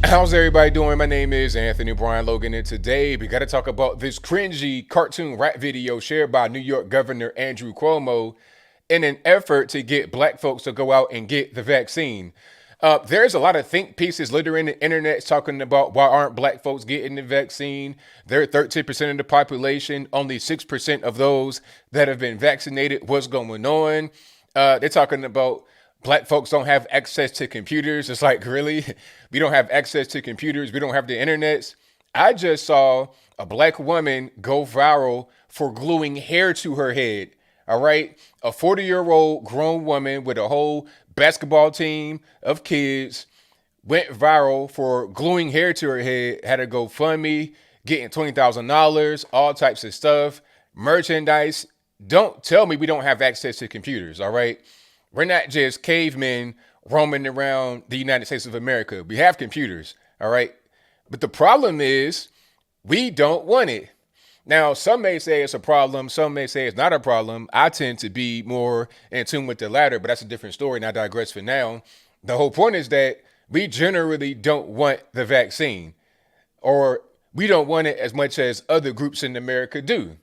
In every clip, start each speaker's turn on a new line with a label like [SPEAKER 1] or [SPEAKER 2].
[SPEAKER 1] How's everybody doing? My name is Anthony Brian Logan, and today we got to talk about this cringy cartoon rap video shared by New York Governor Andrew Cuomo in an effort to get black folks to go out and get the vaccine. There's a lot of think pieces littering the internet talking about why aren't black folks getting the vaccine. They're 13% of the population, only 6% of those that have been vaccinated. What's going on? They're talking about black folks don't have access to computers. It's like, really? We don't have access to computers. We don't have the internets. I just saw a black woman go viral for gluing hair to her head. All right. A 40-year-old grown woman with a whole basketball team of kids went viral for gluing hair to her head, had a GoFundMe, getting $20,000, all types of stuff, merchandise. Don't tell me we don't have access to computers. All right. We're not just cavemen roaming around the United States of America. We have computers, all right? But the problem is we don't want it. Now, some may say it's a problem. Some may say it's not a problem. I tend to be more in tune with the latter, but that's a different story, and I digress for now. The whole point is that we generally don't want the vaccine, or we don't want it as much as other groups in America do.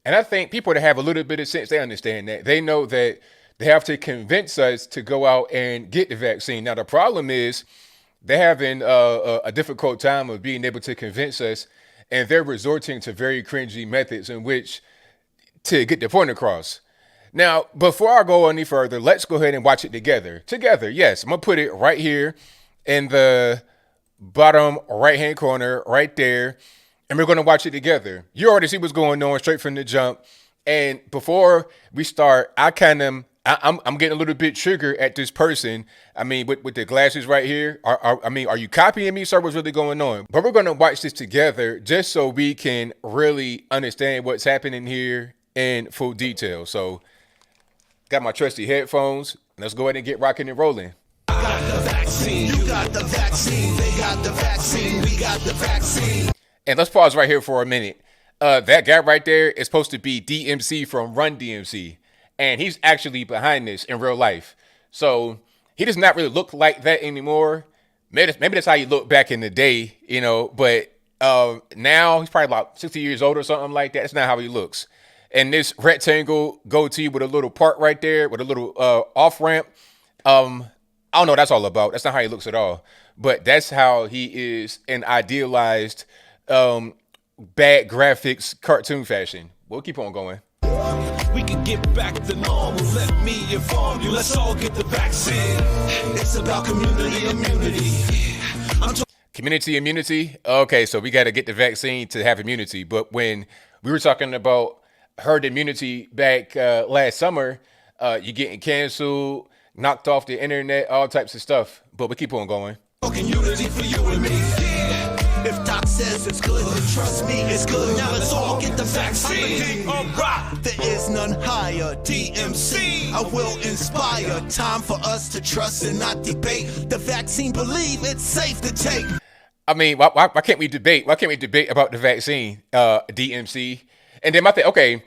[SPEAKER 1] And I think people that have a little bit of sense, they understand that. They know that they have to convince us to go out and get the vaccine. Now, the problem is they're having a difficult time of being able to convince us, and they're resorting to very cringy methods in which to get the point across. Now, before I go any further, let's go ahead and watch it together. Together, yes. I'm going to put it right here in the bottom right-hand corner, right there, and we're going to watch it together. You already see what's going on straight from the jump. And before we start, I'm getting a little bit triggered at this person. I mean, with the glasses right here. Are you copying me, sir? What's really going on? But we're gonna watch this together just so we can really understand what's happening here in full detail. So, got my trusty headphones. Let's go ahead and get rocking and rolling.
[SPEAKER 2] Got the vaccine. You got the vaccine. They got the vaccine. We got the vaccine.
[SPEAKER 1] And let's pause right here for a minute. That guy right there is supposed to be DMC from Run DMC. And he's actually behind this in real life. So he does not really look like that anymore. Maybe that's how he looked back in the day, you know. But now he's probably about 60 years old or something like that. That's not how he looks. And this rectangle goatee with a little part right there, with a little off ramp. I don't know what that's all about. That's not how he looks at all. But that's how he is in idealized bad graphics cartoon fashion. We'll keep on going.
[SPEAKER 2] We can get back to normal. Let me inform you. Let's all get the vaccine. It's about community immunity.
[SPEAKER 1] Community immunity? Okay, so we got to get the vaccine to have immunity. But when we were talking about herd immunity back last summer, you're getting canceled, knocked off the internet, all types of stuff. But we keep on going.
[SPEAKER 2] Unity for you and me. Yeah. If Doc says it's good, then trust me, it's good. Now let's all get the vaccine. All right. There is none higher. DMC, I will inspire. Time for us to trust and not debate. The vaccine, believe it's safe to take.
[SPEAKER 1] I mean, why can't we debate? Why can't we debate about the vaccine, DMC? And then my thing, okay,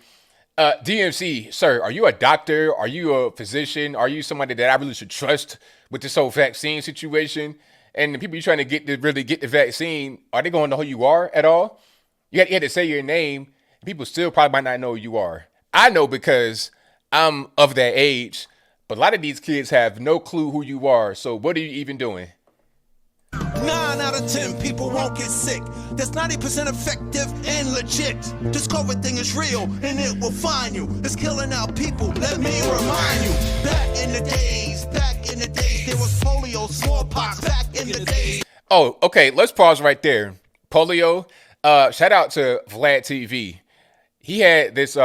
[SPEAKER 1] DMC, sir, are you a doctor? Are you a physician? Are you somebody that I really should trust with this whole vaccine situation? And the people you're trying to get to really get the vaccine, are they going to know who you are at all? You had to say your name. People still probably might not know who you are. I know because I'm of that age, but a lot of these kids have no clue who you are. So what are you even doing?
[SPEAKER 2] 9 out of 10 people won't get sick. That's 90% effective and legit. This COVID thing is real and it will find you. It's killing our people. Let me remind you. Back in the days, there was polio, smallpox. Back in the days.
[SPEAKER 1] Oh, okay. Let's pause right there. Polio. Shout out to Vlad TV. He had this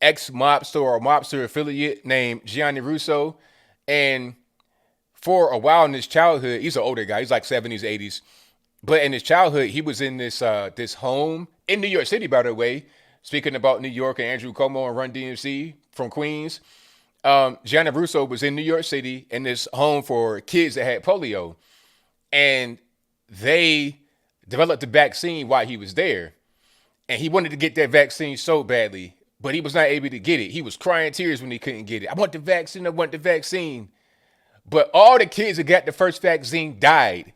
[SPEAKER 1] ex-mobster or mobster affiliate named Gianni Russo, and for a while in his childhood, he's an older guy. He's like 70s, 80s. But in his childhood, he was in this home in New York City, by the way. Speaking about New York and Andrew Cuomo and Run DMC from Queens. Gianni Russo was in New York City in this home for kids that had polio. And they developed the vaccine while he was there. And he wanted to get that vaccine so badly, but he was not able to get it. He was crying tears when he couldn't get it. I want the vaccine. I want the vaccine. But all the kids that got the first vaccine died.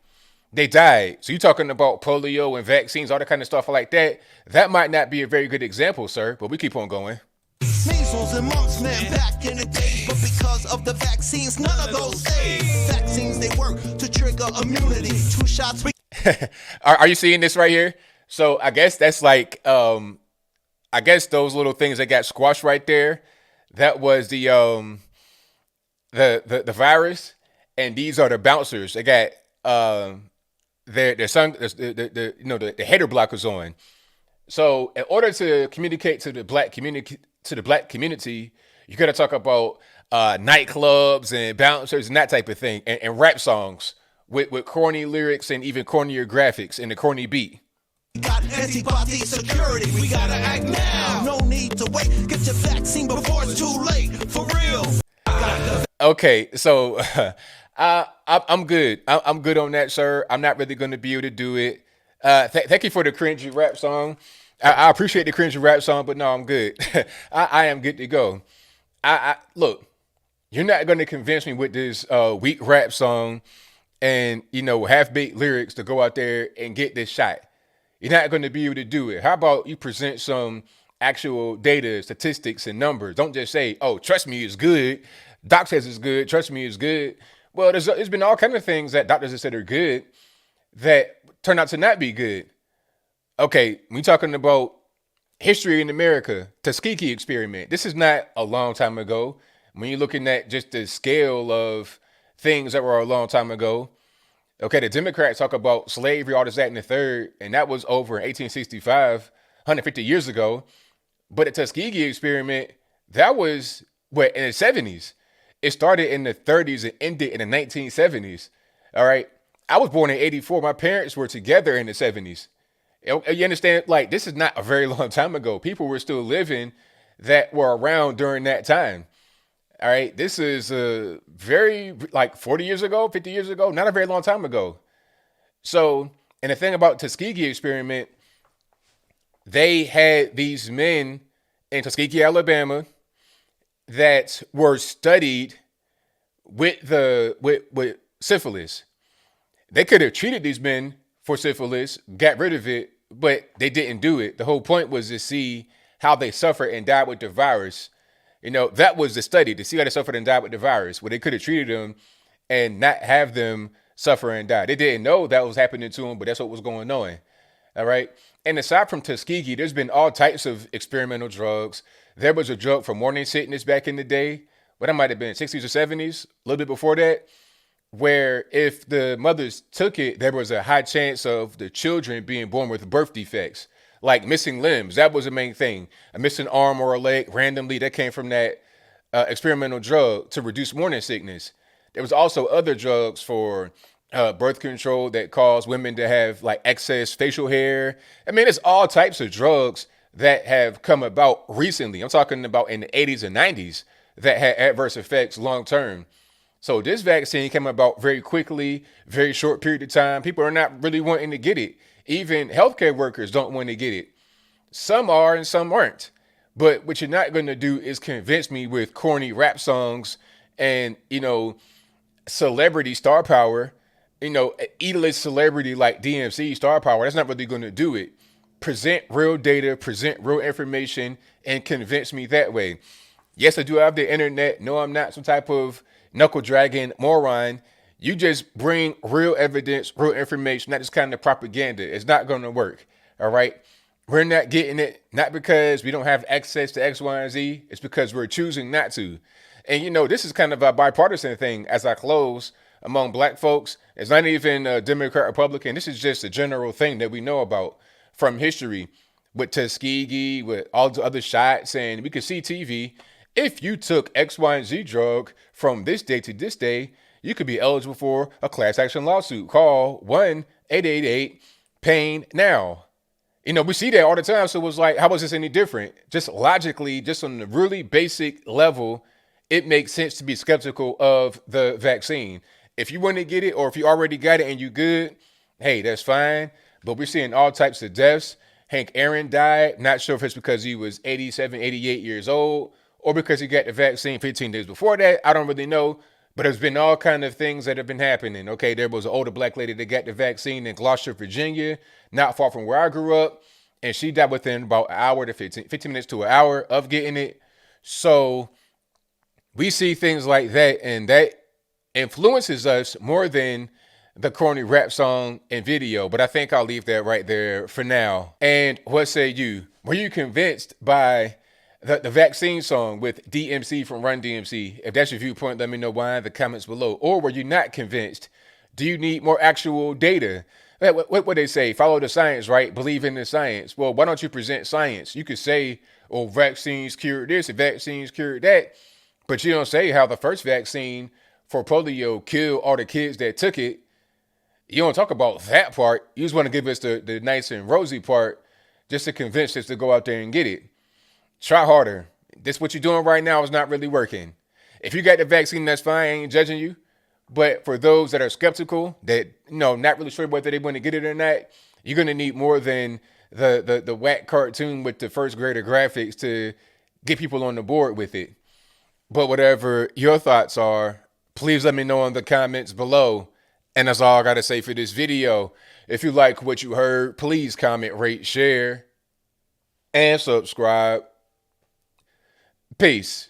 [SPEAKER 1] They died. So you talking about polio and vaccines, all that kind of stuff like that. That might not be a very good example, sir, but we keep on going.
[SPEAKER 2] Measles and mumps, man, back in the day. But because of the vaccines, none of those saved. Vaccines, they work to trigger immunity. 2 shots.
[SPEAKER 1] Are you seeing this right here? So I guess that's like, I guess those little things that got squashed right there, that was the virus, and these are the bouncers. They got their sun, the header blockers on. So in order to communicate to the black community, you got to talk about nightclubs and bouncers and that type of thing, and rap songs with corny lyrics and even cornier graphics and the corny beat.
[SPEAKER 2] Got antibody security, we gotta act now. No need to wait, get your vaccine before it's too late. For real.
[SPEAKER 1] Okay, so I'm good. I'm good on that, sir. I'm not really going to be able to do it. Thank you for the cringy rap song. I appreciate the cringy rap song, but no, I'm good. I am good to go. I look. You're not going to convince me with this weak rap song and half-baked lyrics to go out there and get this shot. You're not going to be able to do it. How about you present some actual data, statistics, and numbers? Don't just say, "Oh, trust me, it's good." Doc says it's good. Trust me, it's good. Well, there's been all kinds of things that doctors have said are good that turn out to not be good. Okay, we talking about history in America, Tuskegee experiment. This is not a long time ago. When you're looking at just the scale of things that were a long time ago. Okay, the Democrats talk about slavery, all this, that, and the third, and that was over in 1865, 150 years ago. But the Tuskegee experiment, that was in the 70s. It started in the 30s and ended in the 1970s. All right. I was born in 84. My parents were together in the 70s. You understand? Like, this is not a very long time ago. People were still living that were around during that time. All right. This is very, like, 40 years ago, 50 years ago, not a very long time ago. So, and the thing about Tuskegee experiment, they had these men in Tuskegee, Alabama, that were studied with syphilis. They could have treated these men for syphilis, got rid of it, but they didn't do it. The whole point was to see how they suffered and died with the virus. That was the study, to see how they suffered and died with the virus, where they could have treated them and not have them suffer and die. They didn't know that was happening to them, but that's what was going on. All right. And aside from Tuskegee, there's been all types of experimental drugs. There was a drug for morning sickness back in the day, but that might have been 60s or 70s, a little bit before that, where if the mothers took it, there was a high chance of the children being born with birth defects, like missing limbs. That was the main thing. A missing arm or a leg randomly, that came from that experimental drug to reduce morning sickness. There was also other drugs for birth control that caused women to have like excess facial hair. I mean, it's all types of drugs that have come about recently. I'm talking about in the 80s and 90s that had adverse effects long term. So this vaccine came about very quickly, very short period of time. People are not really wanting to get it. Even healthcare workers don't want to get it. Some are and some aren't. But what you're not going to do is convince me with corny rap songs and, celebrity star power, E-list celebrity like DMC star power. That's not really going to do it. Present real data, present real information, and convince me that way. Yes, I do have the internet. No, I'm not some type of knuckle dragging moron. You just bring real evidence, real information, not just kind of propaganda. It's not going to work. All right. We're not getting it, not because we don't have access to X, Y, and Z. It's because we're choosing not to. And, this is kind of a bipartisan thing as I close among black folks. It's not even a Democrat, Republican. This is just a general thing that we know about from history with Tuskegee, with all the other shots. And we can see TV. If you took X, Y, and Z drug from this day to this day, you could be eligible for a class action lawsuit. Call 1-888-PAIN now. We see that all the time. So it was like, how is this any different? Just logically, just on the really basic level, it makes sense to be skeptical of the vaccine. If you want to get it, or if you already got it and you good, hey, that's fine. But we're seeing all types of deaths. Hank Aaron died. Not sure if it's because he was 87, 88 years old, or because he got the vaccine 15 days before that. I don't really know. But there's been all kind of things that have been happening. Okay, there was an older black lady that got the vaccine in Gloucester, Virginia, not far from where I grew up, and she died within about an hour to 15 minutes to an hour of getting it. So we see things like that, and that influences us more than the corny rap song and video. But I think I'll leave that right there for now. And what say you? Were you convinced by the vaccine song with DMC from Run DMC? If that's your viewpoint, let me know why in the comments below. Or were you not convinced? Do you need more actual data? What they say? Follow the science, right? Believe in the science. Well, why don't you present science? You could say, oh, vaccines cured this and vaccines cured that. But you don't say how the first vaccine for polio killed all the kids that took it. You don't talk about that part. You just want to give us the nice and rosy part just to convince us to go out there and get it. Try harder. This what you're doing right now is not really working. If you got the vaccine, that's fine. I ain't judging you. But for those that are skeptical, that not really sure whether they want to get it or not, you're gonna need more than the whack cartoon with the first grader graphics to get people on the board with it. But whatever your thoughts are, please let me know in the comments below. And that's all I gotta say for this video. If you like what you heard, please comment, rate, share, and subscribe. Peace.